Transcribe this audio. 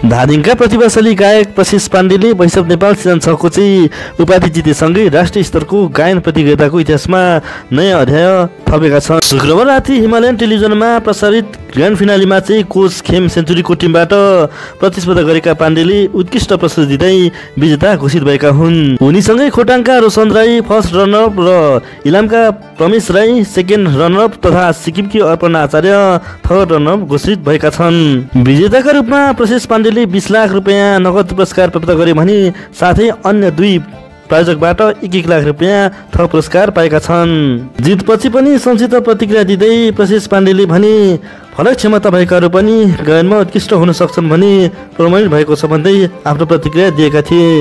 धादिङका प्रतिभाशाली गायक प्रशिष पाण्डेले वैशव नेपाल सिजन 6 को चाहिँ उपाधि जितेसँगै राष्ट्रिय स्तरको गायन प्रतियोगिताको इतिहासमा नयाँ अध्याय थपेका छन्। शुक्रबार राति हिमालयन टेलिभिजनमा प्रसारित ग्रान्ड फिनालेमा चाहिँ कोच खेम सेन्चुरीको टिमबाट प्रतिस्पर्धा गरेका पाण्डेले उत्कृष्ट प्रस्तुति दिँदै विजेता घोषित भएका हुन्। उनीसँगै खोटाङका रोशन राई फर्स्ट रनरअप र इलामका प्रमेश राई सेकेन्ड रनरअप तथा सिक्किमकी अर्पणा आचार्य थर्ड रनरअप घोषित भएका छन्। विजेताका रूपमा प्रशिष पाण्डेले 20 लाख रुपैयाँ नगद पुरस्कार प्राप्त गरे भने साथै अन्य दुई प्रायोजकबाट 1 लाख रुपैयाँ थप पुरस्कार पाएका छन्। जितपछि पनि संक्षिप्त प्रतिक्रिया दिँदै प्रशिष पाण्डेले भने फरक क्षमता भएकाहरू पनि गायनमा उत्कृष्ट हुन सक्छन् भनी प्रमाणित भएको छ भन्दै आफ्नो प्रतिक्रिया दिएका थिए।